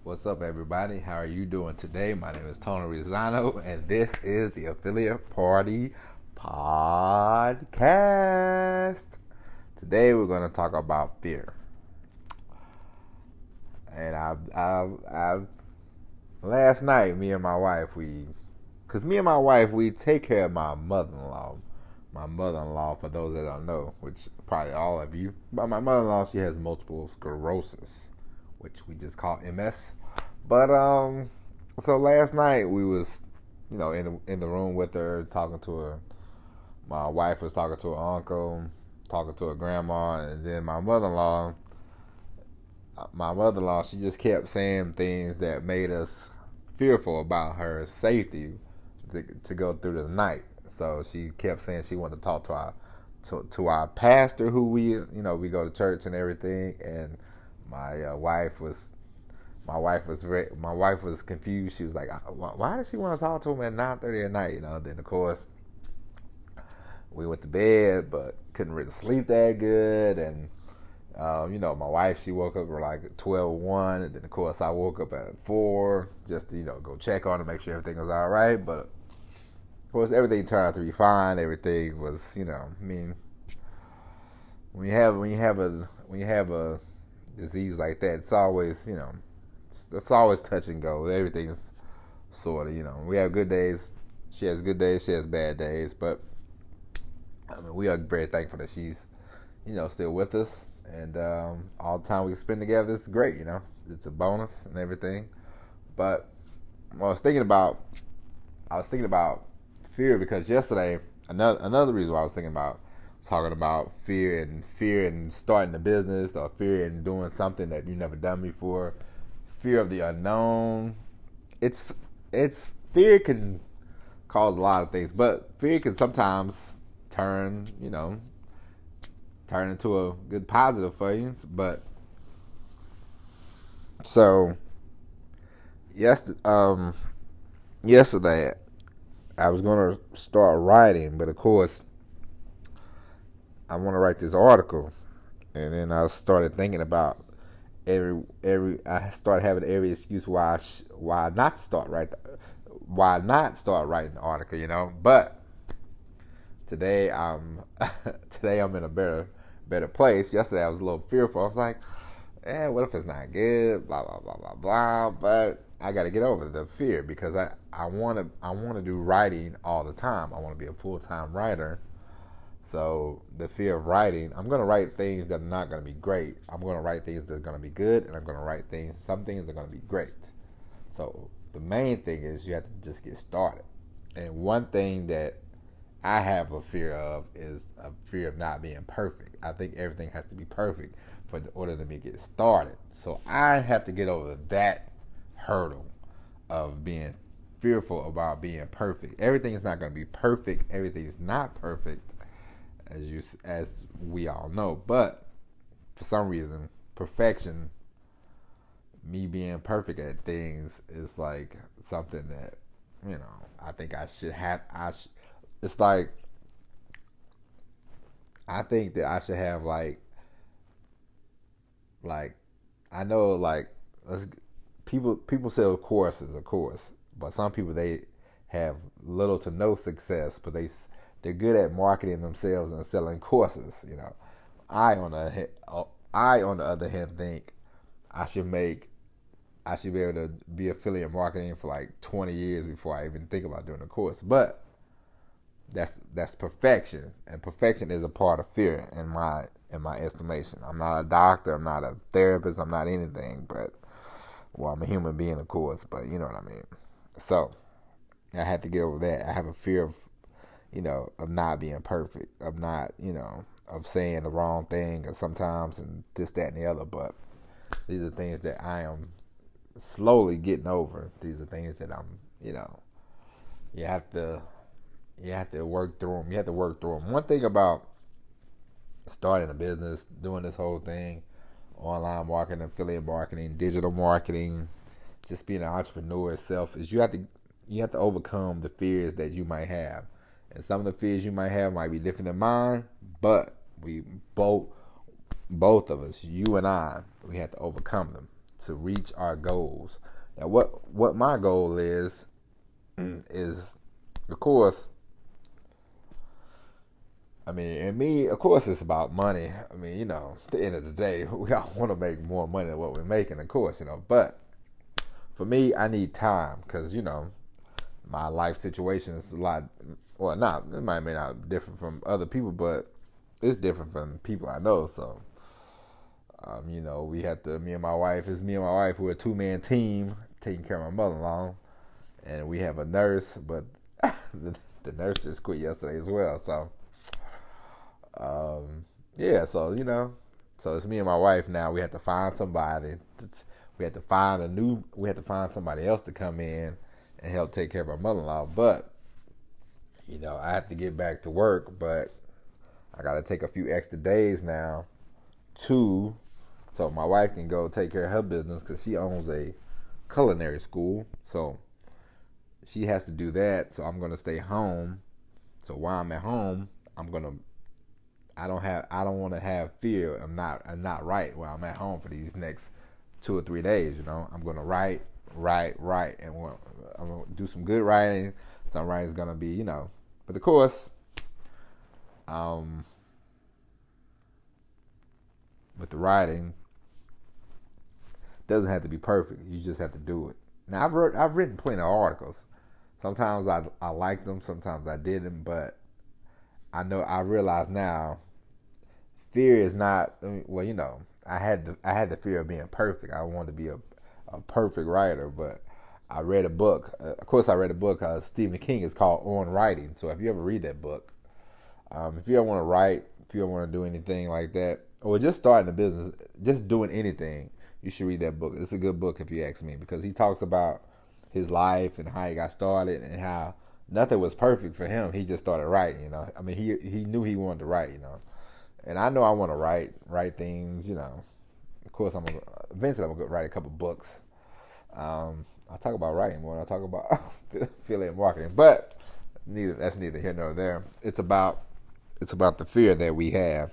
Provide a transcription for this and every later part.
What's up, everybody? How are you doing today? My name is Tony Rizzano, and this is the Affiliate Party Podcast. Today, we're going to talk about fear. And last night, me and my wife, we take care of my mother-in-law. My mother-in-law, for those that don't know, which probably all of you, but my mother-in-law, she has multiple sclerosis, which we just call MS. But so last night we was, in the room with her, talking to her. My wife was talking to her uncle, talking to her grandma, and then my mother-in-law, she just kept saying things that made us fearful about her safety to go through the night. So she kept saying she wanted to talk to our pastor, who we go to church and everything. And my wife was my wife was confused. She was like, "Why does she want to talk to him at 9:30 at night?" Then of course we went to bed, but couldn't really sleep that good. And my wife, she woke up at like 12:01, and then of course I woke up at 4 just to go check on her, make sure everything was all right. But of course everything turned out to be fine. Everything was, I mean, when you have a disease like that, it's always it's always touch and go. Everything's sort of, we have good days. She has good days. She has bad days. But I mean, we are very thankful that she's, still with us. And all the time we spend together is great. It's a bonus and everything. But I was thinking about fear, because yesterday, another reason why I was thinking about talking about fear and starting a business, or fear and doing something that you've never done before, fear of the unknown. It's fear can cause a lot of things, but fear can sometimes turn into a good positive for you. But so yesterday I was gonna start writing, but of course I want to write this article, and then I started thinking about every I started having every excuse why not start writing the article. But today I'm in a better place. Yesterday I was a little fearful. I was like, what if it's not good? Blah blah blah blah blah. But I got to get over the fear, because I want to do writing all the time. I want to be a full-time writer. So the fear of writing, I'm going to write things that are not going to be great. I'm going to write things that are going to be good, and I'm going to write some things that are going to be great. So the main thing is you have to just get started. And one thing that I have a fear of is a fear of not being perfect. I think everything has to be perfect in order for me to get started. So I have to get over that hurdle of being fearful about being perfect. Everything is not going to be perfect. Everything is not perfect, as we all know. But for some reason, perfection, me being perfect at things, is like something that I think I should have. It's like, I think that I should have like I know, like, let's people sell courses, of course, but some people, they have little to no success, but they're good at marketing themselves and selling courses. I on the I on the other hand think I should make I should be able to be affiliate marketing for like 20 years before I even think about doing a course. But that's perfection, and perfection is a part of fear in my estimation. I'm not a doctor, I'm not a therapist, I'm not anything, but well, I'm a human being, of course, but you know what I mean. So I had to get over that. I have a fear of not being perfect, of not, of saying the wrong thing, or sometimes, and this, that, and the other. But these are things that I am slowly getting over. These are things that you have to work through them. You have to work through them. One thing about starting a business, doing this whole thing, online marketing, affiliate marketing, digital marketing, just being an entrepreneur itself, is you have to overcome the fears that you might have. And some of the fears you might have might be different than mine, but we both of us, you and I, we have to overcome them to reach our goals. Now, what my goal is, of course, I mean, and me, of course, it's about money. I mean, at the end of the day, we all want to make more money than what we're making, of course, But for me, I need time because, my life situation is a lot, well, not, it may not be different from other people, but it's different from people I know. So, we have to, me and my wife, we're a two-man team taking care of my mother-in-law. And we have a nurse, but the nurse just quit yesterday as well. So, yeah, so so it's me and my wife now. We have to find somebody. We have to find somebody else to come in and help take care of our mother-in-law. But I have to get back to work. But I got to take a few extra days now, so my wife can go take care of her business because she owns a culinary school. So she has to do that. So I'm gonna stay home. So while I'm at home, I don't want to have fear. I'm not right while I'm at home for these next 2 or 3 days. I'm gonna write, and I'm gonna do some good writing. Some writing's gonna be, but of course, with the writing, doesn't have to be perfect. You just have to do it. Now I've written plenty of articles. Sometimes I liked them, sometimes I didn't, but I realize now fear is not, well, I had the fear of being perfect. I wanted to be a perfect writer, but I read a book. Of course, I read a book. Stephen King is called On Writing. So if you ever read that book, if you ever want to write, if you ever want to do anything like that, or just starting a business, just doing anything, you should read that book. It's a good book if you ask me, because he talks about his life and how he got started and how nothing was perfect for him. He just started writing, I mean, he knew he wanted to write, And I know I want to write things, Of course, eventually I'm gonna write a couple books. I talk about writing more than I talk about affiliate marketing, but that's neither here nor there. It's about the fear that we have,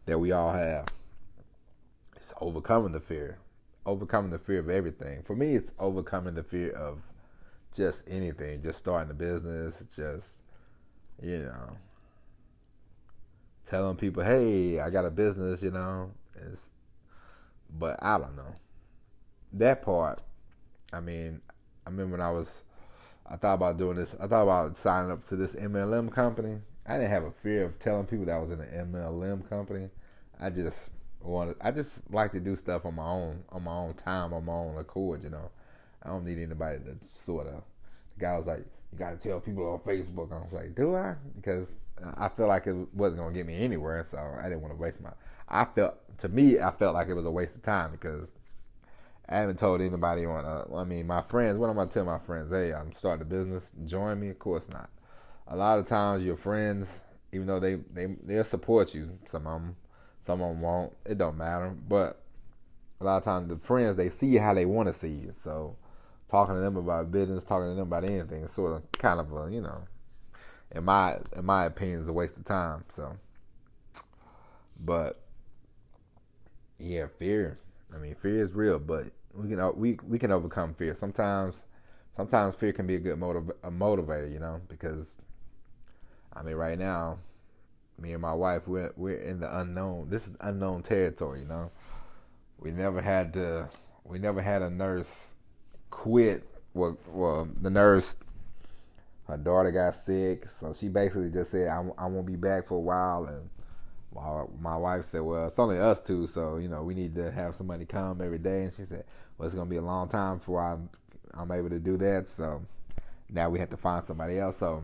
that we all have. It's overcoming the fear of everything. For me, it's overcoming the fear of just anything, just starting a business, just telling people, hey, I got a business, but I don't know. That part, I remember when I thought about doing this, I thought about signing up to this MLM company. I didn't have a fear of telling people that I was in an MLM company. I just like to do stuff on my own time, on my own accord, I don't need anybody to sort of, the guy was like, you got to tell people on Facebook. I was like, do I? Because I felt like it wasn't going to get me anywhere, so I didn't want to waste I felt like it was a waste of time because I haven't told anybody my friends, what am I telling my friends? Hey, I'm starting a business, join me? Of course not. A lot of times your friends, even though they'll support you, some of them won't, it don't matter, but a lot of times the friends, they see how they want to see you, so talking to them about business, talking to them about anything, is sort of kind of a, in my opinion, is a waste of time. So, but yeah, fear. Fear is real, but we can overcome fear. Sometimes fear can be a good motivator, because right now, me and my wife, we're in the unknown. This is unknown territory, We never had a nurse quit. Well, the nurse, her daughter got sick, so she basically just said, I won't be back for a while. And my wife said, well, it's only us two, so, we need to have somebody come every day. And she said, well, it's going to be a long time before I'm able to do that. So now we have to find somebody else. So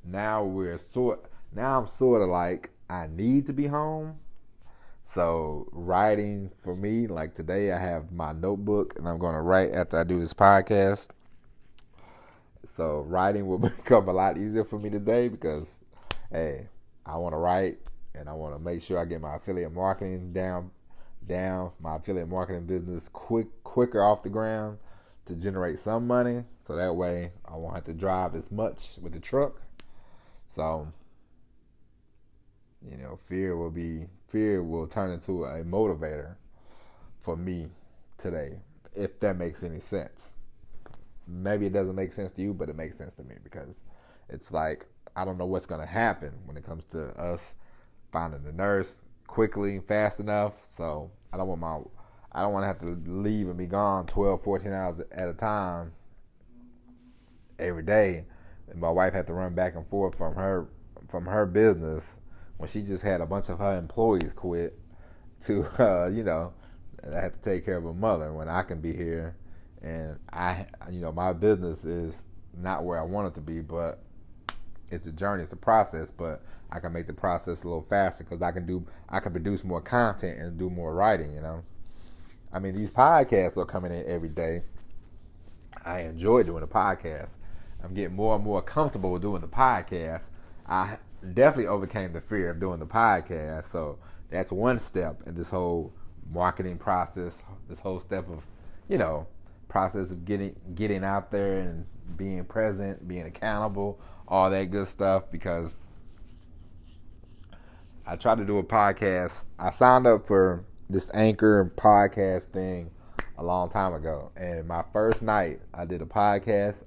now I'm sort of like, I need to be home. So writing for me, like today I have my notebook and I'm going to write after I do this podcast. So writing will become a lot easier for me today because, hey, I want to write and I want to make sure I get my affiliate marketing down, my affiliate marketing business quicker off the ground to generate some money. So that way I won't have to drive as much with the truck. So, fear will turn into a motivator for me today, if that makes any sense. Maybe it doesn't make sense to you, but it makes sense to me because it's like I don't know what's going to happen when it comes to us finding a nurse quickly and fast enough. So I don't want to have to leave and be gone 12, 14 hours at a time every day. And my wife had to run back and forth from her business when she just had a bunch of her employees quit to I have to take care of a mother when I can be here. And my business is not where I want it to be, but it's a journey, it's a process. But I can make the process a little faster because I can produce more content and do more writing. I mean, these podcasts are coming in every day. I enjoy doing the podcast. I'm getting more and more comfortable with doing the podcast. I definitely overcame the fear of doing the podcast. So that's one step in this whole marketing process, this whole step of, process of getting out there and being present, being accountable, all that good stuff. Because I tried to do a podcast. I signed up for this Anchor podcast thing a long time ago. And my first night I did a podcast.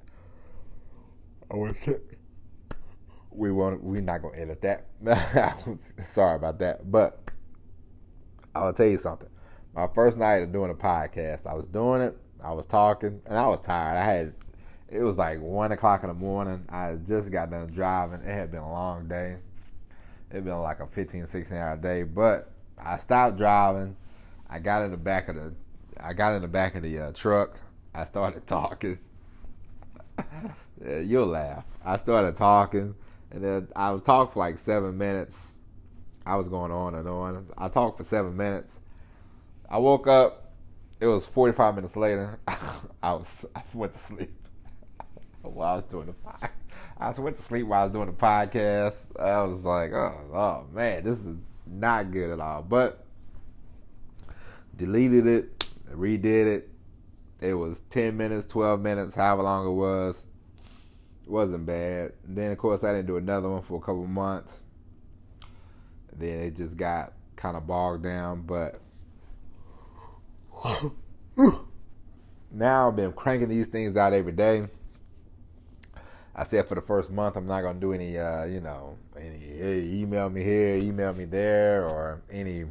We're not gonna edit that. Sorry about that. But I'll tell you something. My first night of doing a podcast, I was doing it, I was talking, and I was tired. It was like 1 o'clock in the morning. I had just got done driving. It had been a long day. It had been like a 15, 16 hour day. But I stopped driving. I got in the back of the truck. I started talking. Yeah, you'll laugh. I started talking, and then I was talking for like 7 minutes. I was going on and on. I talked for 7 minutes. I woke up. It was 45 minutes later. I went to sleep while I was doing the podcast. I went to sleep while I was doing the podcast. I was like, oh man, this is not good at all. But deleted it, redid it. It was 10 minutes, 12 minutes, however long it was. It wasn't bad. And then, of course, I didn't do another one for a couple months. Then it just got kind of bogged down. But now I've been cranking these things out every day. I said for the first month I'm not going to do any, hey, email me here, email me there, or any,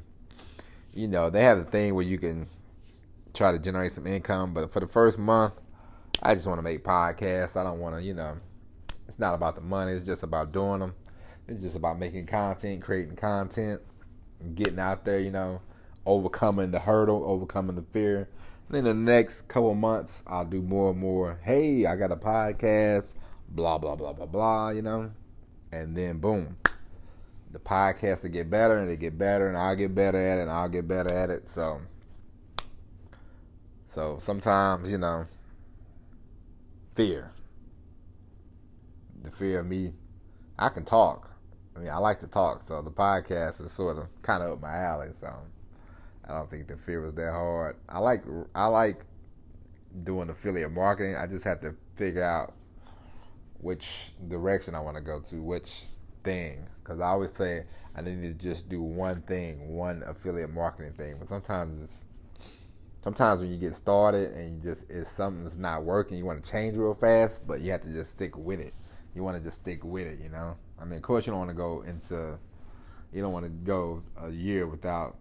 they have the thing where you can try to generate some income. But for the first month, I just want to make podcasts. I don't want to, it's not about the money. It's just about doing them. It's just about making content, creating content, getting out there, overcoming the hurdle, overcoming the fear. And then the next couple of months, I'll do more and more. Hey, I got a podcast, blah, blah, blah, blah, blah, And then, boom, the podcast will get better, and they get better, and I'll get better at it, and I'll get better at it. So sometimes, fear. The fear of me. I can talk. I mean, I like to talk, so the podcast is sort of kind of up my alley. So I don't think the fear was that hard. I like doing affiliate marketing. I just have to figure out which direction I want to go to, which thing. Because I always say I need to just do one thing, one affiliate marketing thing. But sometimes when you get started and if something's not working, you want to change real fast, but you have to just stick with it. You want to just stick with it, I mean, of course, you don't want to go a year without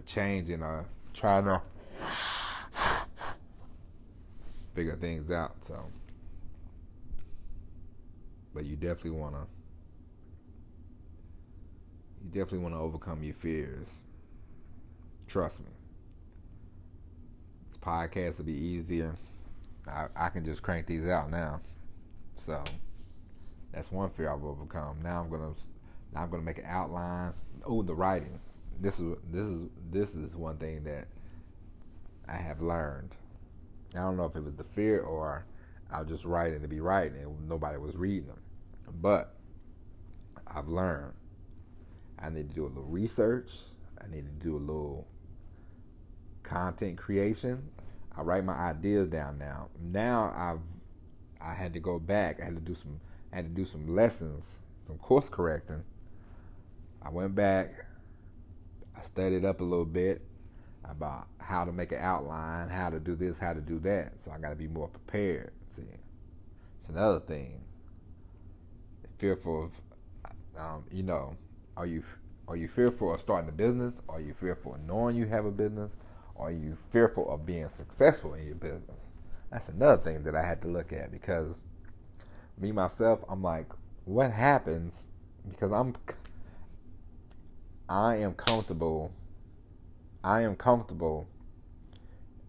changing or trying to figure things out. So, but you definitely want to overcome your fears. Trust me. This podcast will be easier. I can just crank these out now. So that's one fear I've overcome. Now I'm gonna make an outline. Oh, the writing. This is one thing that I have learned. I don't know if it was the fear or I was just writing to be writing and nobody was reading them. But I've learned I need to do a little research. I need to do a little content creation. I write my ideas down now. Now I had to go back. I had to do some lessons, some course correcting. I went back. I studied up a little bit. about how to make an outline, how to do this, how to do that. So I got to be more prepared. See, it's another thing. Fearful of, are you fearful of starting a business? Are you fearful of knowing you have a business? Or are you fearful of being successful in your business? That's another thing that I had to look at, because me myself, I'm like, what happens? Because I am comfortable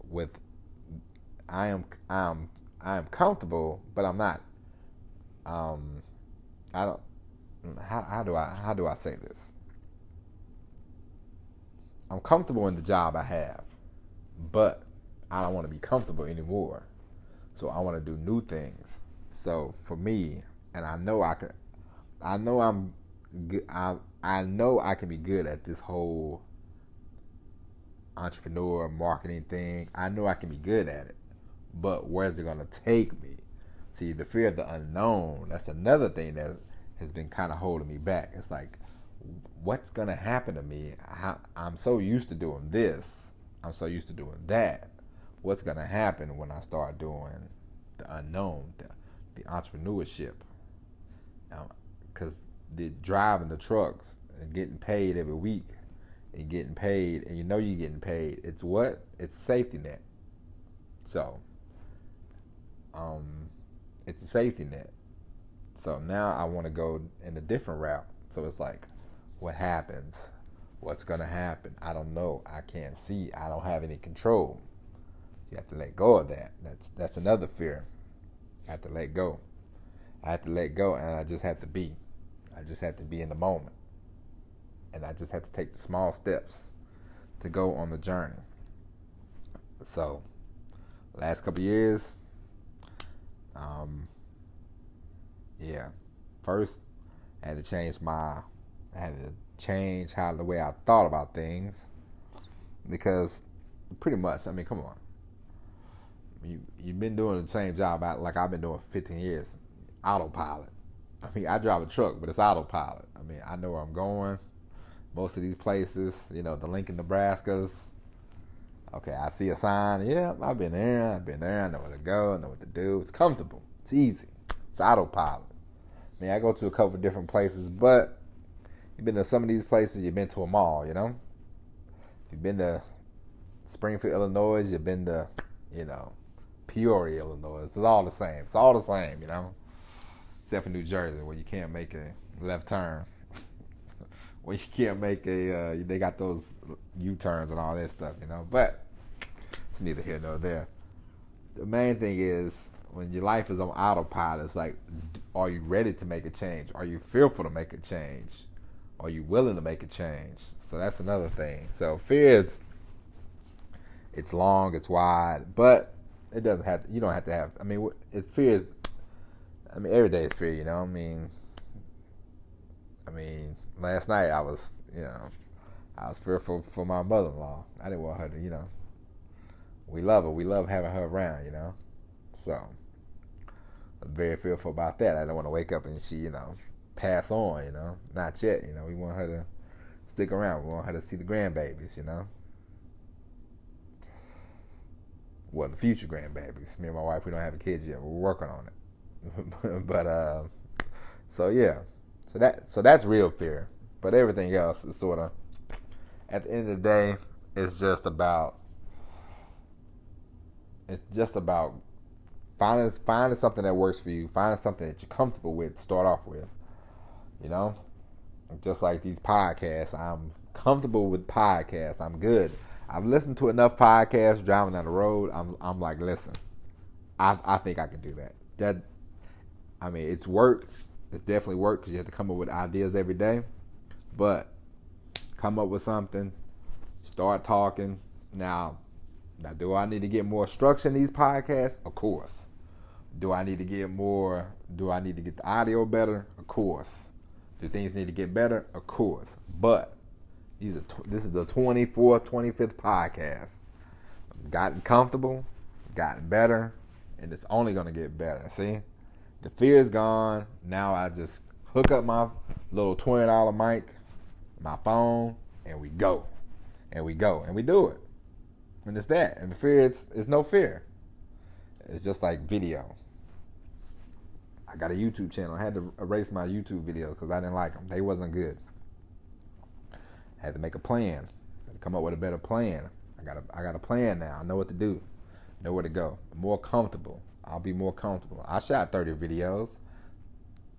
with I am comfortable, but I'm not. I don't. How do I say this? I'm comfortable in the job I have, but I don't want to be comfortable anymore. So I want to do new things. So for me, and I know I can. I know I'm. I know I can be good at this whole entrepreneur marketing thing. I know I can be good at it, but where's it gonna take me? See, the fear of the unknown. That's another thing that has been kind of holding me back. It's like, what's gonna happen to me? I'm so used to doing this. I'm so used to doing that. What's gonna happen when I start doing the unknown, the entrepreneurship? Because the driving the trucks and getting paid every week and getting paid, and you know you're getting paid. It's what? It's safety net. So, it's a safety net. So now I want to go in a different route. So it's like, what happens? What's gonna happen? I don't know. I can't see. I don't have any control. You have to let go of that. That's another fear. I have to let go. I have to let go, and I just have to be. I just have to be in the moment. And I just have to take the small steps to go on the journey. So, last couple of years, first I had to change how the way I thought about things, because pretty much, I mean, come on, you've been doing the same job like I've been doing for 15 years, autopilot. I mean, I drive a truck, but it's autopilot. I mean, I know where I'm going. Most of these places, the Lincoln, Nebraskas. Okay, I see a sign. Yeah, I've been there. I know where to go. I know what to do. It's comfortable. It's easy. It's autopilot. I mean, I go to a couple of different places, but you've been to some of these places, you've been to them all, You've been to Springfield, Illinois. You've been to, Peoria, Illinois. It's all the same. It's all the same, Except for New Jersey, where you can't make a left turn. Where you can't make they got those U-turns and all that stuff, But it's neither here nor there. The main thing is, when your life is on autopilot, it's like, are you ready to make a change? Are you fearful to make a change? Are you willing to make a change? So that's another thing. So fear is, it's long, it's wide, but it doesn't have. You don't have to have. I mean, fear is. I mean, every day is fear. I mean, last night I was fearful for my mother-in-law. I didn't want her to, we love her. We love having her around, So I'm very fearful about that. I don't want to wake up and she, pass on, Not yet, We want her to stick around. We want her to see the grandbabies, Well, the future grandbabies. Me and my wife, we don't have kids yet. We're working on it. But so yeah. So that's real fear. But everything else is sort of, at the end of the day, it's just about finding something that works for you, finding something that you're comfortable with to start off with. Just like these podcasts, I'm comfortable with podcasts. I'm good. I've listened to enough podcasts driving down the road. I'm like, listen, I think I can do that. I mean, it's work. It's definitely work, because you have to come up with ideas every day. But come up with something, start talking. Now, do I need to get more structure in these podcasts? Of course. Do I need to get the audio better? Of course. Do things need to get better? Of course. But this is the 24th, 25th podcast. Gotten comfortable, gotten better, and it's only going to get better. See? The fear is gone. Now I just hook up my little $20 mic, my phone, and we go. And we do it. And it's that. And the fear, it's no fear. It's just like video. I got a YouTube channel. I had to erase my YouTube videos because I didn't like them. They wasn't good. I had to make a plan. I had to come up with a better plan. I got a plan now. I know what to do. I know where to go. I'm more comfortable. I'll be more comfortable. I shot 30 videos.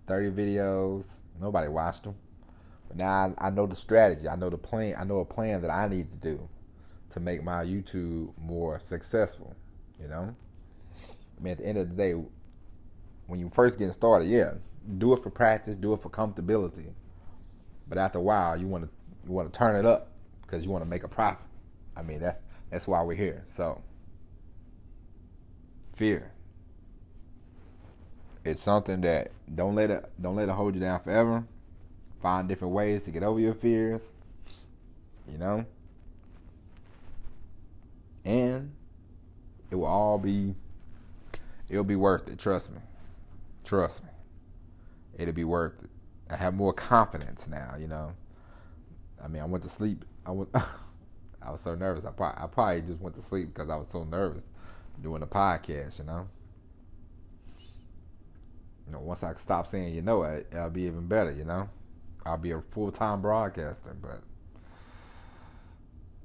30 videos. Nobody watched them. But now I know the strategy. I know the plan. I know a plan that I need to do to make my YouTube more successful. You know? I mean, at the end of the day, when you first get started, yeah, do it for practice, do it for comfortability. But after a while, you want to turn it up because you want to make a profit. I mean, that's why we're here. So, fear. It's something that don't let it hold you down forever. Find different ways to get over your fears. You know? And it'll be worth it, trust me. Trust me. It'll be worth it. I have more confidence now, you know. I mean, I went to sleep. I was so nervous. I probably just went to sleep because I was so nervous doing the podcast, you know. You know, once I stop saying, you know, I'll be even better, you know. I'll be a full-time broadcaster, but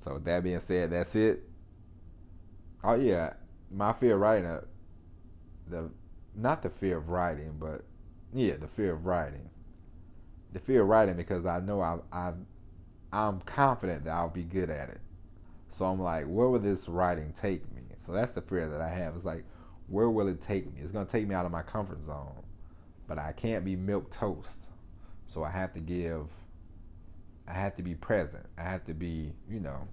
so with that being said, that's it. Oh yeah, my fear of writing, not the fear of writing, but yeah, the fear of writing. The fear of writing because I know I'm confident that I'll be good at it. So I'm like, where will this writing take me? So that's the fear that I have. It's like, where will it take me? It's going to take me out of my comfort zone. But I can't be milquetoast. So I have to be present. I have to be, you know,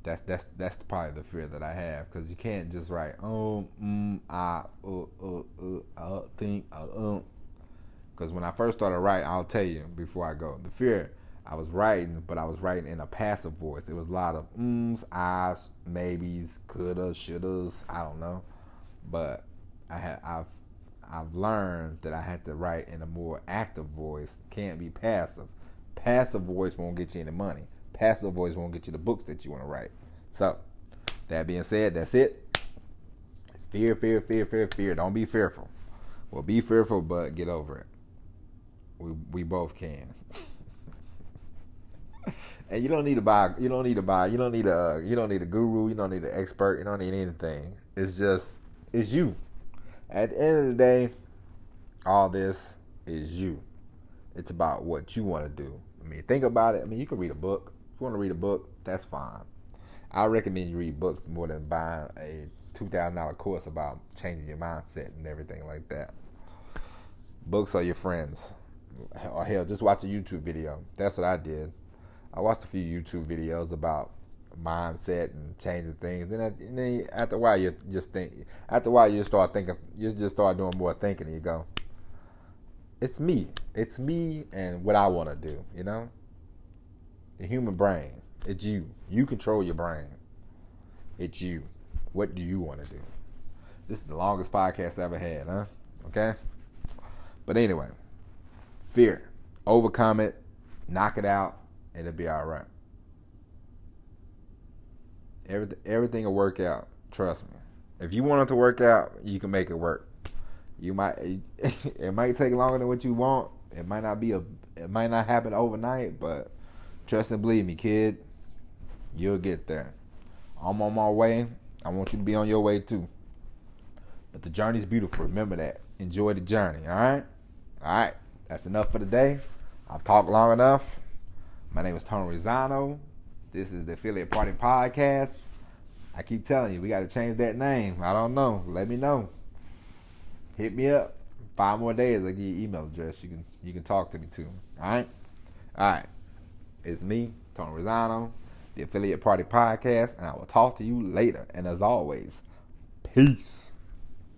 that's probably the fear that I have, because you can't just write think because when I first started writing, I'll tell you before I go, the fear, I was writing, but I was writing in a passive voice. It was a lot of ahs, maybes, coulda, shouldas, I don't know, but I've learned that I had to write in a more active voice. Can't be passive. Passive voice won't get you any money. Passive voice won't get you the books that you want to write. So, that being said, that's it. Fear. Don't be fearful. Well, be fearful, but get over it. We both can. And you don't need a guru. You don't need an expert. You don't need anything. It's you. At the end of the day, all this is you. It's about what you want to do. I mean, think about it. I mean, you can read a book. If you want to read a book, that's fine. I recommend you read books more than buying a $2,000 course about changing your mindset and everything like that. Books are your friends. Or hell, just watch a YouTube video. That's what I did. I watched a few YouTube videos about mindset and changing things. Then after a while, you just start thinking. You just start doing more thinking, and you go, "It's me. It's me, and what I want to do." You know, the human brain. It's you. You control your brain. It's you. What do you want to do? This is the longest podcast I ever had, huh? Okay? But anyway, fear. Overcome it. Knock it out. And it'll be all right. Everything will work out. Trust me. If you want it to work out, you can make it work. It might take longer than what you want. It might not happen overnight, but trust and believe me, kid, you'll get there. I'm on my way. I want you to be on your way too. But the journey's beautiful. Remember that. Enjoy the journey, all right? All right. That's enough for today. I've talked long enough. My name is Tony Rizzano. This is the Affiliate Party Podcast. I keep telling you, we got to change that name. I don't know. Let me know. Hit me up. 5 more days, I'll give you an email address. You can talk to me too. All right? All right. It's me, Tony Rizzano, the Affiliate Party Podcast, and I will talk to you later. And as always, peace.